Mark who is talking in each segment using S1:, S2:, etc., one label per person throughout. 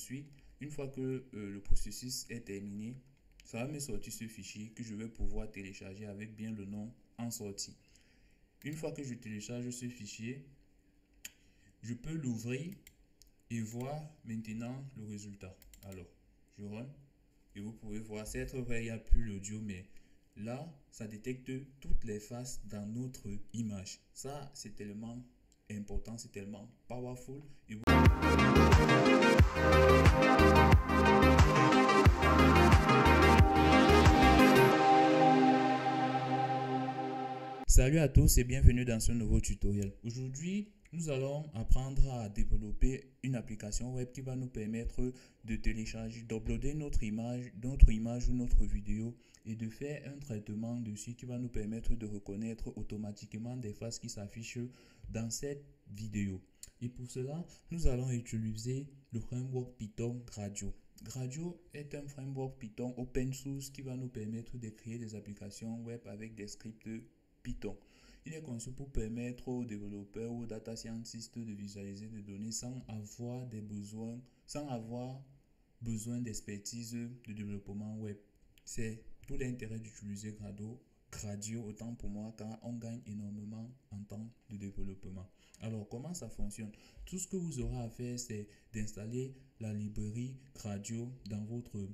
S1: ensuite, une fois que le processus est terminé, ça va me sortir ce fichier que je vais pouvoir télécharger avec bien le nom en sortie. Une fois que je télécharge ce fichier, je peux l'ouvrir et voir maintenant le résultat. Alors, je run et vous pouvez voir, c'est vrai, il n'y a plus l'audio, mais là, ça détecte toutes les faces dans notre image. Ça, c'est tellement important, c'est tellement powerful. Et vous... Salut à tous et bienvenue dans ce nouveau tutoriel. Aujourd'hui, nous allons apprendre à développer une application web qui va nous permettre de télécharger, d'uploader notre image ou notre vidéo et de faire un traitement dessus qui va nous permettre de reconnaître automatiquement des faces qui s'affichent dans cette vidéo. Et pour cela, nous allons utiliser le framework Python Gradio. Gradio est un framework Python open source qui va nous permettre de créer des applications web avec des scripts Python. Il est conçu pour permettre aux développeurs ou aux data scientists de visualiser des données sans avoir besoin d'expertise de développement web. C'est tout l'intérêt d'utiliser Gradio autant pour moi, car on gagne énormément en temps de développement. Alors, comment ça fonctionne? Tout ce que vous aurez à faire, c'est d'installer la librairie Gradio dans votre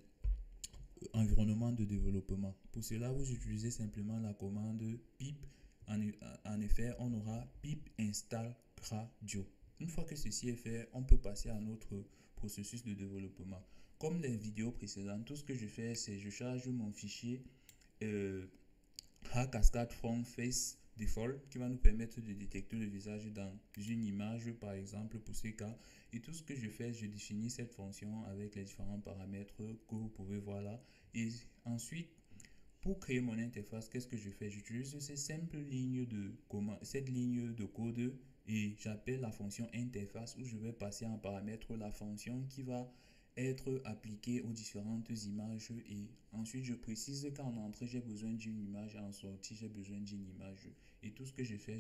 S1: environnement de développement. Pour cela, vous utilisez simplement la commande pip. En effet, on aura pip install Gradio. Une fois que ceci est fait, on peut passer à notre processus de développement. Comme les vidéos précédentes, tout ce que je fais, c'est je charge mon fichier Cascade from Face Default qui va nous permettre de détecter le visage dans une image, par exemple, pour ces cas. Et tout ce que je fais, je définis cette fonction avec les différents paramètres que vous pouvez voir là. Et ensuite, pour créer mon interface, qu'est-ce que je fais? J'utilise cette ligne de code et j'appelle la fonction interface où je vais passer en paramètre la fonction qui va être appliquée aux différentes images. Et ensuite, je précise qu'en entrée, j'ai besoin d'une image, en sortie, j'ai besoin d'une image. Et tout ce que je fais,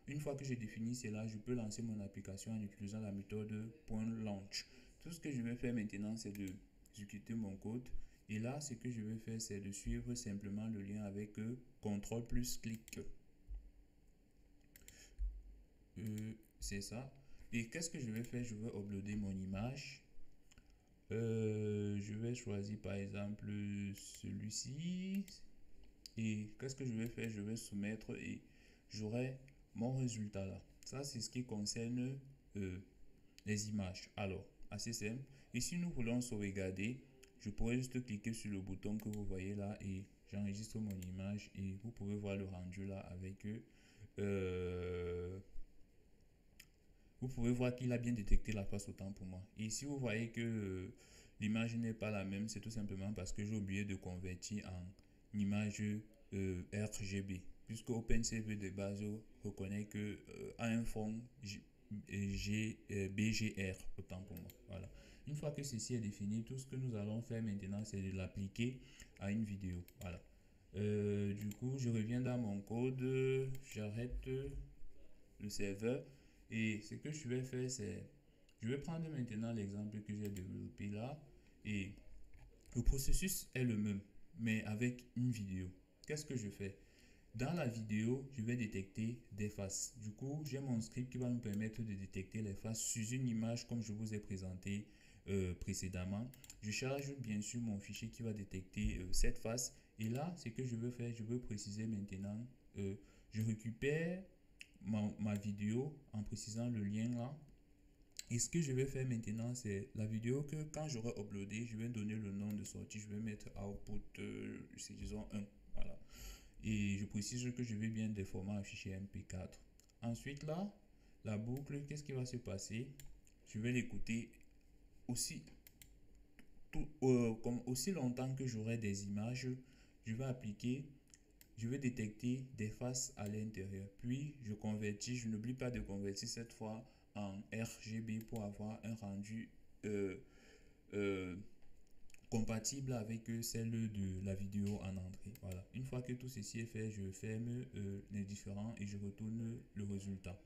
S1: une fois que j'ai défini cela, je peux lancer mon application en utilisant la méthode .launch. Tout ce que je vais faire maintenant, c'est de exécuter mon code. Et là, ce que je vais faire, c'est de suivre simplement le lien avec CTRL plus clic. C'est ça. Et qu'est-ce que je vais faire? Je vais uploader mon image. Je vais choisir par exemple celui-ci. Et qu'est-ce que je vais faire? Je vais soumettre et j'aurai mon résultat là. Ça, c'est ce qui concerne les images. Alors, assez simple. Et si nous voulons sauvegarder, je pourrais juste cliquer sur le bouton que vous voyez là et j'enregistre mon image et vous pouvez voir le rendu là avec vous pouvez voir qu'il a bien détecté la face autant pour moi. Et si vous voyez que l'image n'est pas la même, c'est tout simplement parce que j'ai oublié de convertir en image RGB. Puisque OpenCV de base reconnaît que a un fond BGR autant pour moi. Voilà. Une fois que ceci est défini, tout ce que nous allons faire maintenant, c'est de l'appliquer à une vidéo. Voilà. Du coup, je reviens dans mon code, j'arrête le serveur et ce que je vais faire, c'est je vais prendre maintenant l'exemple que j'ai développé là et le processus est le même, mais avec une vidéo. Qu'est-ce que je fais? Dans la vidéo, je vais détecter des faces. Du coup, j'ai mon script qui va nous permettre de détecter les faces sur une image comme je vous ai présenté précédemment. Je charge bien sûr mon fichier qui va détecter cette face. Et là, ce que je veux faire, je veux préciser maintenant. Je récupère ma vidéo en précisant le lien là. Et ce que je vais faire maintenant, c'est la vidéo que quand j'aurai uploadé, je vais donner le nom de sortie. Je vais mettre output, disons 1. Voilà. Et je précise que je vais bien des formats en fichier MP4. Ensuite là, la boucle, qu'est-ce qui va se passer? Je vais l'écouter aussi longtemps que j'aurai des images. Je vais détecter des faces à l'intérieur. Puis je convertis, je n'oublie pas de convertir cette fois en RGB pour avoir un rendu compatible avec celle de la vidéo en entrée. Voilà. Une fois que tout ceci est fait, je ferme les différents et je retourne le résultat.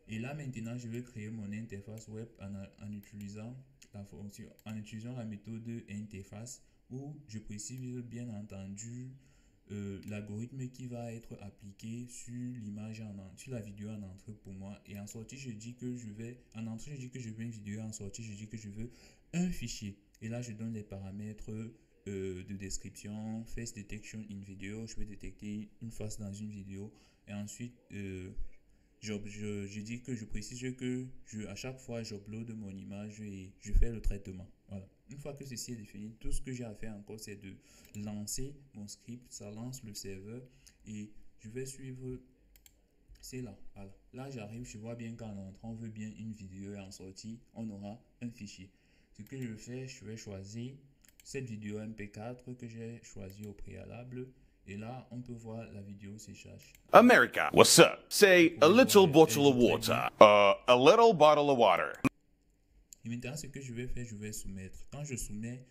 S1: Et là maintenant, je vais créer mon interface web en utilisant la fonction, en utilisant la méthode interface où je précise bien entendu l'algorithme qui va être appliqué sur l'image sur la vidéo en entrée pour moi, et en sortie je dis que je vais en entrée je dis que je veux une vidéo, en sortie je dis que je veux un fichier, et là je donne les paramètres de description, face detection in video, je peux détecter une face dans une vidéo, et ensuite je dis que je précise que à chaque fois j'upload mon image et je fais le traitement. Voilà. Une fois que ceci est défini, tout ce que j'ai à faire encore, c'est de lancer mon script. Ça lance le serveur et je vais suivre. C'est là. Voilà. Là, j'arrive, je vois bien qu'en entrant, on veut bien une vidéo, et en sortie, on aura un fichier. Ce que je fais, je vais choisir cette vidéo MP4 que j'ai choisi au préalable. Et là, on peut voir la vidéo s'écharge.
S2: America, what's up? Say a little bottle of water. A little bottle of water.
S1: Et maintenant, ce que je vais faire, je vais soumettre. Quand je soumets,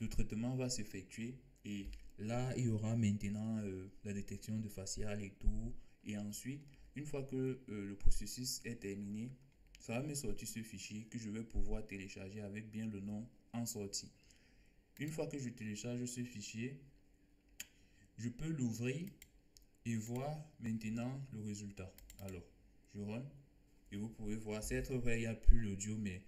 S1: le traitement va s'effectuer. Et là, il y aura maintenant la détection de facial et tout. Et ensuite, une fois que le processus est terminé, ça va me sortir ce fichier que je vais pouvoir télécharger avec bien le nom en sortie. Une fois que je télécharge ce fichier, je peux l'ouvrir et voir maintenant le résultat. Alors, je run et vous pouvez voir, c'est vrai, il n'y a plus l'audio, mais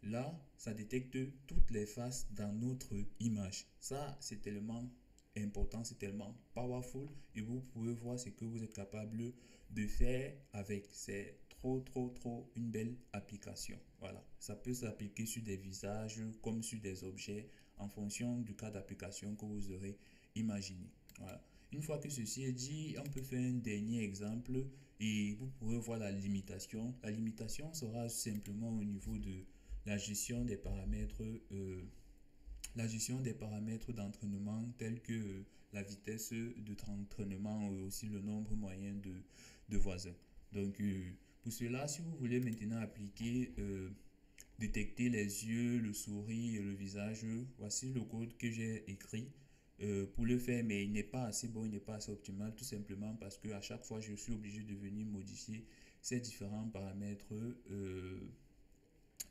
S1: là, ça détecte toutes les faces dans notre image. Ça, c'est tellement important, c'est tellement powerful, et vous pouvez voir ce que vous êtes capable de faire avec. C'est trop une belle application. Voilà, ça peut s'appliquer sur des visages comme sur des objets en fonction du cas d'application que vous aurez imaginé. Voilà. Une fois que ceci est dit, on peut faire un dernier exemple et vous pourrez voir la limitation. La limitation sera simplement au niveau de la gestion des paramètres, d'entraînement tels que la vitesse d'entraînement ou aussi le nombre moyen de voisins. Donc pour cela, si vous voulez maintenant appliquer détecter les yeux, le sourire et le visage, voici le code que j'ai écrit pour le faire, mais il n'est pas assez bon, il n'est pas assez optimal, tout simplement parce que à chaque fois je suis obligé de venir modifier ces différents paramètres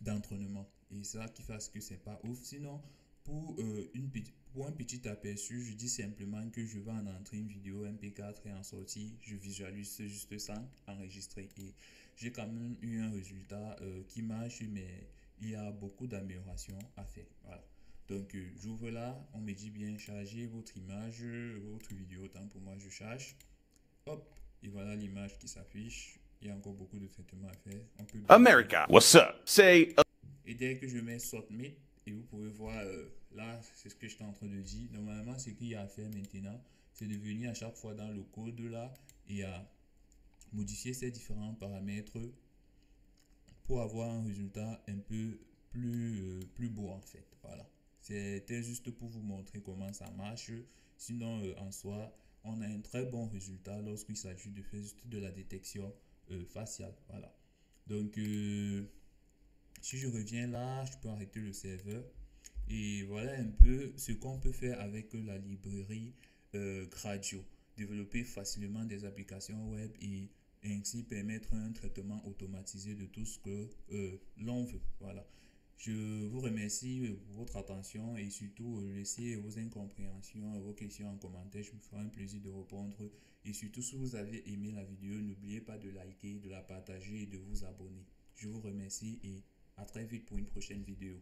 S1: d'entraînement, et ça qui fait que c'est pas ouf. Sinon, pour un petit aperçu, je dis simplement que je vais en entrer une vidéo MP4 et en sortie je visualise juste ça enregistré, et j'ai quand même eu un résultat qui marche, mais il y a beaucoup d'améliorations à faire. Voilà. Donc j'ouvre là, on me dit bien charger votre image, votre vidéo, tant pour moi je charge. Hop, et voilà l'image qui s'affiche. Il y a encore beaucoup de traitements à faire. On peut
S2: America, what's up? Say.
S1: Et dès que je mets submit, et vous pouvez voir là, c'est ce que j'étais en train de dire. Normalement, ce qu'il y a à faire maintenant, c'est de venir à chaque fois dans le code là et à modifier ces différents paramètres pour avoir un résultat un peu plus beau en fait. Voilà. C'était juste pour vous montrer comment ça marche. Sinon, en soi, on a un très bon résultat lorsqu'il s'agit de faire juste de la détection faciale. Voilà. Donc, si je reviens là, je peux arrêter le serveur. Et voilà un peu ce qu'on peut faire avec la librairie Gradio. Développer facilement des applications web et ainsi permettre un traitement automatisé de tout ce que l'on veut. Voilà. Je vous remercie pour votre attention et surtout laissez vos incompréhensions et vos questions en commentaire. Je me ferai un plaisir de répondre. Et surtout, si vous avez aimé la vidéo, n'oubliez pas de liker, de la partager et de vous abonner. Je vous remercie et à très vite pour une prochaine vidéo.